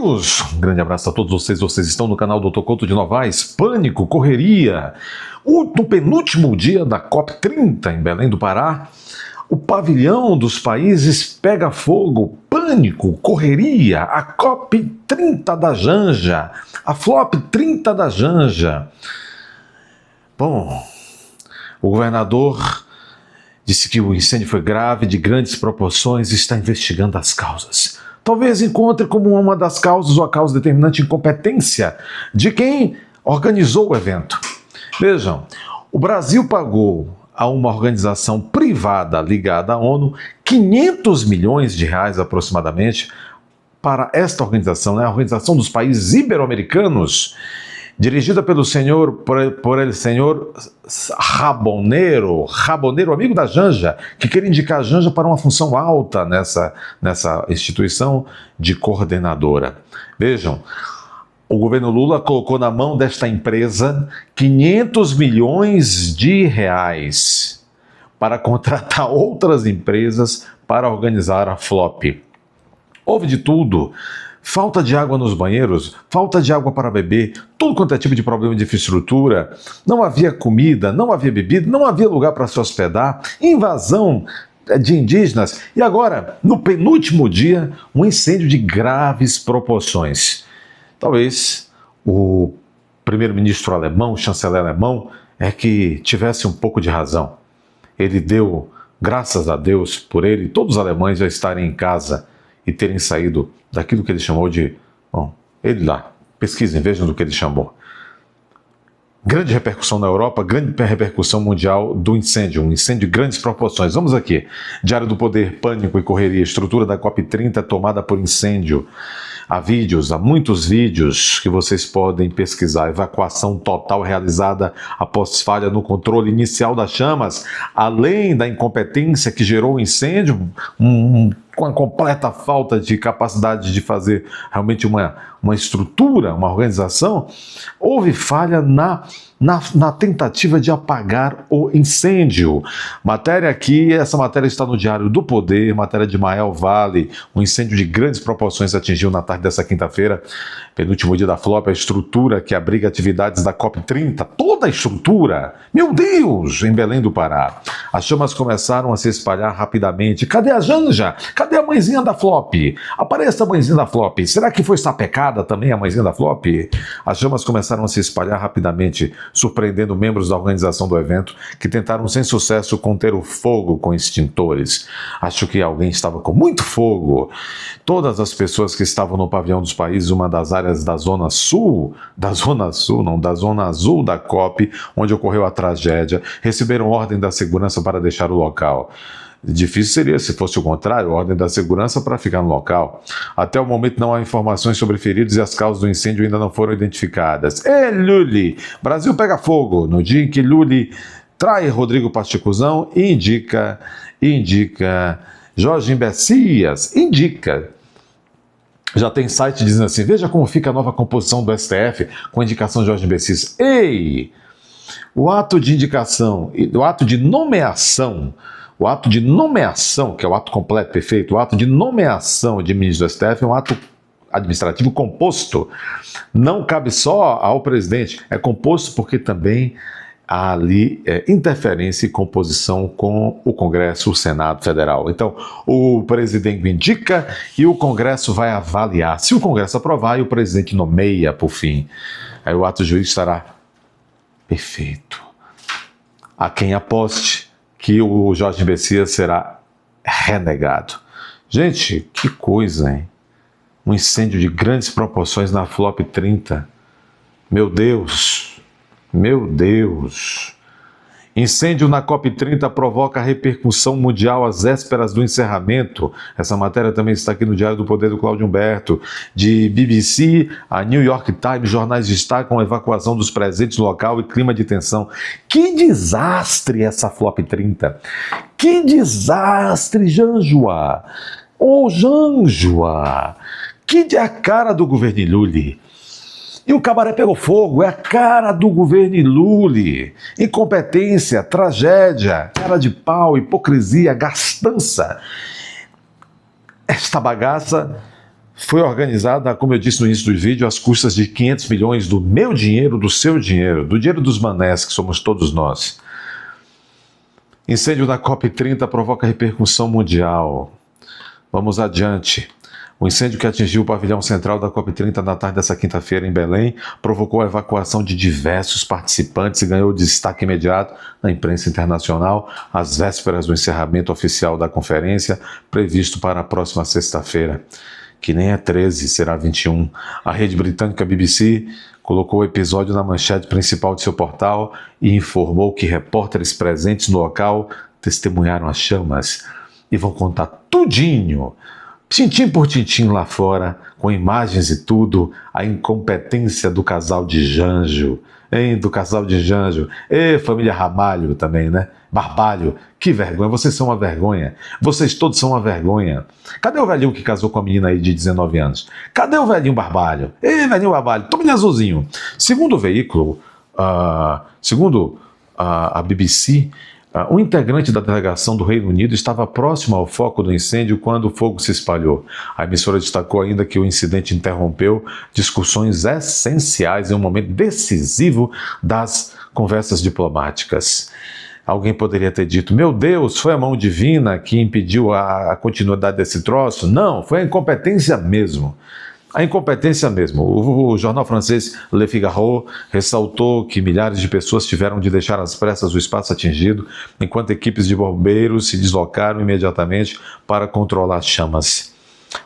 amigos, um grande abraço a todos vocês. Vocês estão no canal Dr. Couto de Novaes. Pânico, correria. No penúltimo dia da COP30 em Belém do Pará, o pavilhão dos países pega fogo. Pânico, correria. A COP30 da Janja. A FLOP 30 da Janja. Bom, o governador disse que o incêndio foi grave, de grandes proporções, e está investigando as causas. Talvez encontre como uma das causas ou a causa determinante incompetência de quem organizou o evento. Vejam, o Brasil pagou a uma organização privada ligada à ONU 500 milhões de reais aproximadamente para esta organização, né? A Organização dos Países Ibero-Americanos, dirigida pelo senhor Raboneiro, amigo da Janja, que queria indicar a Janja para uma função alta nessa instituição de coordenadora. Vejam, o governo Lula colocou na mão desta empresa 500 milhões de reais para contratar outras empresas para organizar a FLOP. Houve de tudo. Falta de água nos banheiros, falta de água para beber, todo quanto é tipo de problema de infraestrutura, não havia comida, não havia bebida, não havia lugar para se hospedar, invasão de indígenas e agora, no penúltimo dia, um incêndio de graves proporções. Talvez o primeiro-ministro alemão, o chanceler alemão, que tivesse um pouco de razão. Ele deu, graças a Deus por ele, todos os alemães já estarem em casa e terem saído daquilo que ele chamou de... Bom, ele lá, pesquisem, vejam do que ele chamou. Grande repercussão na Europa, grande repercussão mundial do incêndio, um incêndio de grandes proporções. Vamos aqui, Diário do Poder, pânico e correria, estrutura da COP30 tomada por incêndio. Há vídeos, há muitos vídeos que vocês podem pesquisar. Evacuação total realizada após falha no controle inicial das chamas, além da incompetência que gerou o incêndio, com a completa falta de capacidade de fazer realmente uma estrutura, uma organização, houve falha na tentativa de apagar o incêndio. Matéria aqui, essa matéria está no Diário do Poder, matéria de Mael Vale, um incêndio de grandes proporções atingiu na tarde dessa quinta-feira, penúltimo dia da FLOP, a estrutura que abriga atividades da COP30, toda a estrutura, meu Deus, em Belém do Pará. As chamas começaram a se espalhar rapidamente. Cadê a Janja? Cadê a mãezinha da FLOP? Apareça a mãezinha da FLOP. Será que foi sapecada também a mãezinha da FLOP? As chamas começaram a se espalhar rapidamente, surpreendendo membros da organização do evento que tentaram sem sucesso conter o fogo com extintores. Acho que alguém estava com muito fogo. Todas as pessoas que estavam no pavilhão dos países, uma das áreas da zona azul da COP, onde ocorreu a tragédia, receberam ordem da segurança para deixar o local. Difícil seria se fosse o contrário, ordem da segurança para ficar no local. Até o momento não há informações sobre feridos e as causas do incêndio ainda não foram identificadas. Lully! Brasil pega fogo no dia em que Lully trai Rodrigo Pasticuzão e indica Jorge Messias, Já tem site dizendo assim, veja como fica a nova composição do STF com a indicação de Jorge Messias. O ato de indicação, o ato de nomeação, que é o ato completo, perfeito, o ato de nomeação de ministro do STF é um ato administrativo composto. Não cabe só ao presidente, é composto porque também há ali interferência e composição com o Congresso, o Senado Federal. Então, o presidente indica e o Congresso vai avaliar. Se o Congresso aprovar, o presidente nomeia por fim. Aí o ato jurídico estará perfeito. Há quem aposte que o Jorge Messias será renegado. Gente, que coisa, hein? Um incêndio de grandes proporções na FLOP 30. Meu Deus! Incêndio na COP30 provoca repercussão mundial às vésperas do encerramento. Essa matéria também está aqui no Diário do Poder do Cláudio Humberto. De BBC, a New York Times, jornais destacam a evacuação dos presentes no local e clima de tensão. Que desastre essa FLOP 30! Que desastre, Janjoa! Janjoa! Que é a cara do governo Lully. E o cabaré pegou fogo, é a cara do governo Lully. Incompetência, tragédia, cara de pau, hipocrisia, gastança. Esta bagaça foi organizada, como eu disse no início do vídeo, às custas de 500 milhões do meu dinheiro, do seu dinheiro, do dinheiro dos manés, que somos todos nós. Incêndio da COP30 provoca repercussão mundial. Vamos adiante. O incêndio que atingiu o pavilhão central da COP30 na tarde dessa quinta-feira em Belém provocou a evacuação de diversos participantes e ganhou destaque imediato na imprensa internacional às vésperas do encerramento oficial da conferência, previsto para a próxima sexta-feira, que nem é 13, será 21. A rede britânica BBC colocou o episódio na manchete principal de seu portal e informou que repórteres presentes no local testemunharam as chamas e vão contar tudinho, tintim por tintim lá fora, com imagens e tudo, a incompetência do casal de Janjo, hein? Do casal de Janjo. E família Ramalho também, né? Barbalho, que vergonha, vocês são uma vergonha. Vocês todos são uma vergonha. Cadê o velhinho que casou com a menina aí de 19 anos? Cadê o velhinho Barbalho? Ei, velhinho Barbalho, tome azulzinho. Segundo o veículo, segundo a BBC, um integrante da delegação do Reino Unido estava próximo ao foco do incêndio quando o fogo se espalhou. A emissora destacou ainda que o incidente interrompeu discussões essenciais em um momento decisivo das conversas diplomáticas. Alguém poderia ter dito, meu Deus, foi a mão divina que impediu a continuidade desse troço? Não, foi a incompetência mesmo. A incompetência mesmo. O jornal francês Le Figaro ressaltou que milhares de pessoas tiveram de deixar às pressas o espaço atingido, enquanto equipes de bombeiros se deslocaram imediatamente para controlar as chamas.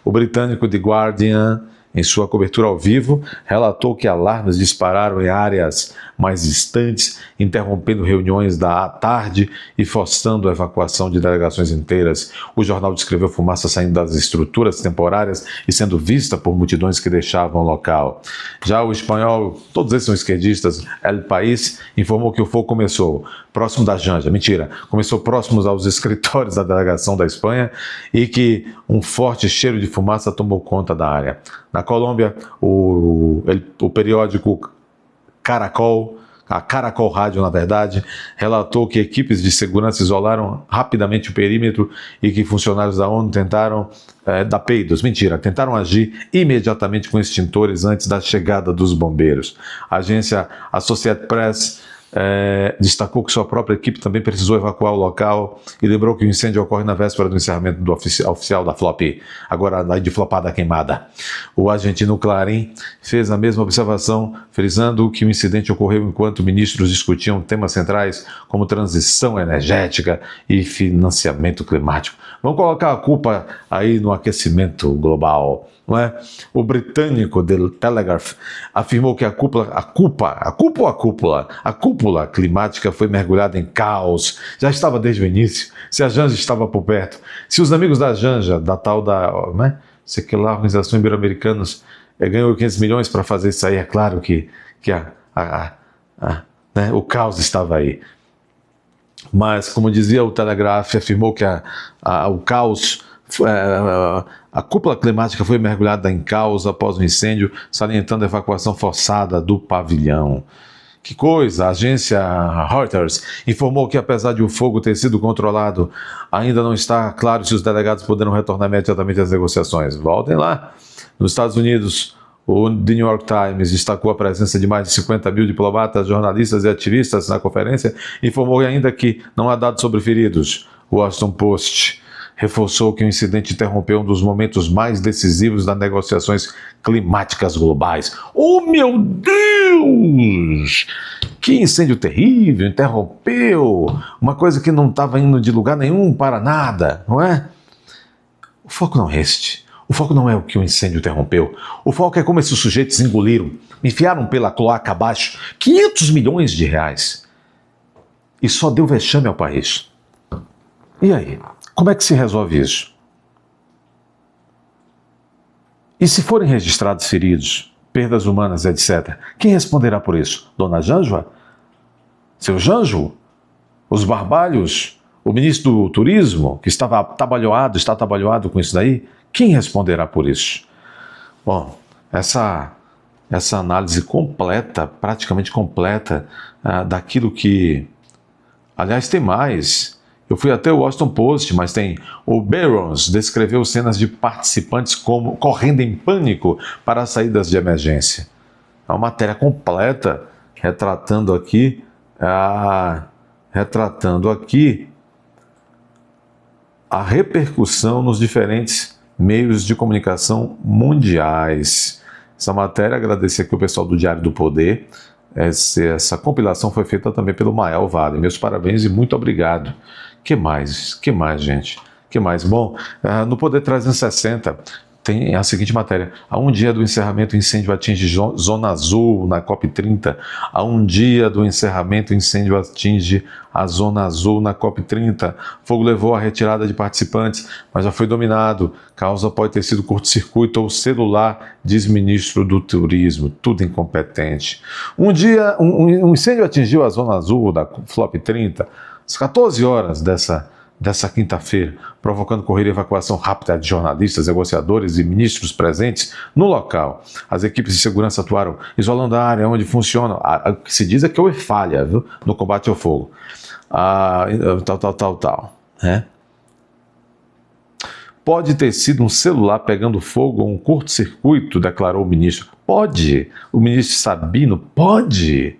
O britânico The Guardian, em sua cobertura ao vivo, relatou que alarmes dispararam em áreas mais distantes, interrompendo reuniões da tarde e forçando a evacuação de delegações inteiras. O jornal descreveu fumaça saindo das estruturas temporárias e sendo vista por multidões que deixavam o local. Já o espanhol, todos esses são esquerdistas, El País, informou que o fogo começou próximo da Janja, mentira, começou próximos aos escritórios da delegação da Espanha e que um forte cheiro de fumaça tomou conta da área. Na Colômbia, o periódico Caracol, a Caracol Rádio, na verdade, relatou que equipes de segurança isolaram rapidamente o perímetro e que funcionários da ONU tentaram tentaram agir imediatamente com extintores antes da chegada dos bombeiros. A agência Associated Press destacou que sua própria equipe também precisou evacuar o local e lembrou que o incêndio ocorre na véspera do encerramento do oficial da FLOP, agora de flopada queimada. O argentino Clarín fez a mesma observação, frisando que o incidente ocorreu enquanto ministros discutiam temas centrais como transição energética e financiamento climático. Vamos colocar a culpa aí no aquecimento global, não é? O britânico The Telegraph afirmou que a cúpula climática foi mergulhada em caos. Já estava desde o início. Se a Janja estava por perto, se os amigos da Janja, da tal da, sei que lá, Organização Ibero-Americana, ganhou 500 milhões para fazer isso aí, é claro que o caos estava aí. Mas, como dizia o Telegraph, afirmou que o caos, a cúpula climática foi mergulhada em caos após o incêndio, salientando a evacuação forçada do pavilhão. Que coisa! A agência Reuters informou que, apesar de o fogo ter sido controlado, ainda não está claro se os delegados poderão retornar imediatamente às negociações. Voltem lá. Nos Estados Unidos, o The New York Times destacou a presença de mais de 50 mil diplomatas, jornalistas e ativistas na conferência e informou ainda que não há dados sobre feridos. O Washington Post reforçou que o incidente interrompeu um dos momentos mais decisivos das negociações climáticas globais. Oh, meu Deus! Que incêndio terrível, interrompeu uma coisa que não estava indo de lugar nenhum para nada, não é? O foco não é este. O foco não é o que o incêndio interrompeu. O foco é como esses sujeitos engoliram, enfiaram pela cloaca abaixo 500 milhões de reais. E só deu vexame ao país. E aí? Como é que se resolve isso? E se forem registrados feridos, perdas humanas, etc., quem responderá por isso? Dona Janja? Seu Janjo? Os Barbalhos? O ministro do Turismo, que está atabalhoado com isso daí? Quem responderá por isso? Bom, essa análise completa, praticamente completa, daquilo que... Aliás, tem mais. Eu fui até o Washington Post, mas tem o Barron's descreveu cenas de participantes correndo em pânico para as saídas de emergência. É uma matéria completa retratando aqui a repercussão nos diferentes meios de comunicação mundiais. Essa matéria, agradecer aqui o pessoal do Diário do Poder. Essa compilação foi feita também pelo Mael Vale. Meus parabéns e muito obrigado. Que mais, gente? Que mais? Bom, no Poder 360 tem a seguinte matéria. A um dia do encerramento, o incêndio atinge Zona Azul na COP30. A um dia do encerramento, o incêndio atinge a Zona Azul na COP30. Fogo levou à retirada de participantes, mas já foi dominado. Causa pode ter sido curto-circuito ou celular, diz ministro do Turismo. Tudo incompetente. Um dia, um incêndio atingiu a Zona Azul da COP30, às 14 horas dessa quinta-feira, provocando corrida e evacuação rápida de jornalistas, negociadores e ministros presentes no local. As equipes de segurança atuaram isolando a área onde funciona. O que se diz é que houve falha, viu, no combate ao fogo. Né? Pode ter sido um celular pegando fogo ou um curto-circuito, declarou o ministro. Pode. O ministro Sabino, pode.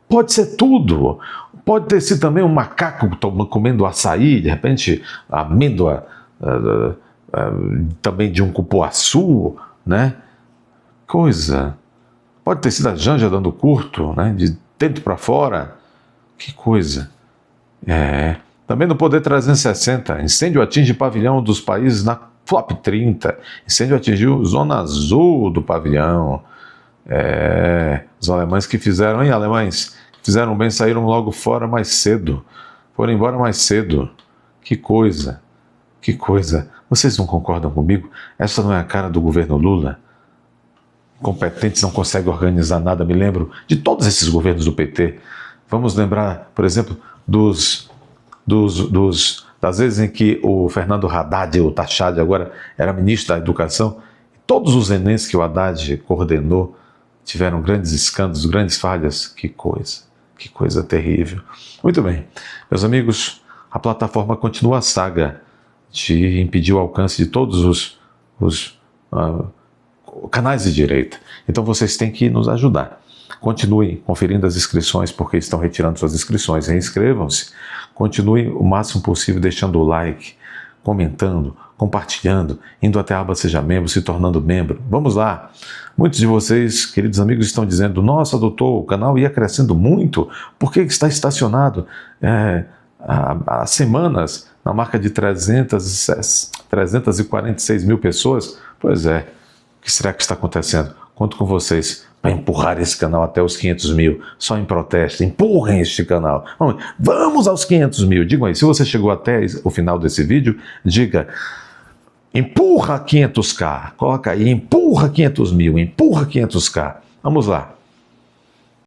Pode ser tudo. Pode ter sido também um macaco comendo açaí, de repente a amêndoa também de um cupuaçu, né? Coisa. Pode ter sido a Janja dando curto, né? De dentro para fora. Que coisa. Também no Poder 360, incêndio atinge pavilhão dos países na COP30. Incêndio atingiu Zona Azul do pavilhão. Os alemães que fizeram, hein, alemães? Fizeram bem, saíram logo fora mais cedo. Foram embora mais cedo. Que coisa. Que coisa. Vocês não concordam comigo? Essa não é a cara do governo Lula? Competentes, não conseguem organizar nada. Me lembro de todos esses governos do PT. Vamos lembrar, por exemplo, das vezes em que o Fernando Haddad, o Tachad, agora era ministro da Educação. Todos os Enems que o Haddad coordenou tiveram grandes escândalos, grandes falhas. Que coisa terrível. Muito bem, meus amigos, a plataforma continua a saga de impedir o alcance de todos os canais de direita. Então vocês têm que nos ajudar. Continuem conferindo as inscrições, porque estão retirando suas inscrições. Reinscrevam-se. Continuem o máximo possível deixando o like, comentando, compartilhando, indo até a aba Seja Membro, se tornando membro. Vamos lá! Muitos de vocês, queridos amigos, estão dizendo: nossa, doutor, o canal ia crescendo muito, por que está estacionado há semanas na marca de 346 mil pessoas? Pois é, o que será que está acontecendo? Conto com vocês para empurrar esse canal até os 500 mil, só em protesto. Empurrem este canal. Vamos aos 500 mil. Digam aí, se você chegou até o final desse vídeo, diga: empurra 500k. Coloca aí, empurra 500 mil, empurra 500k. Vamos lá.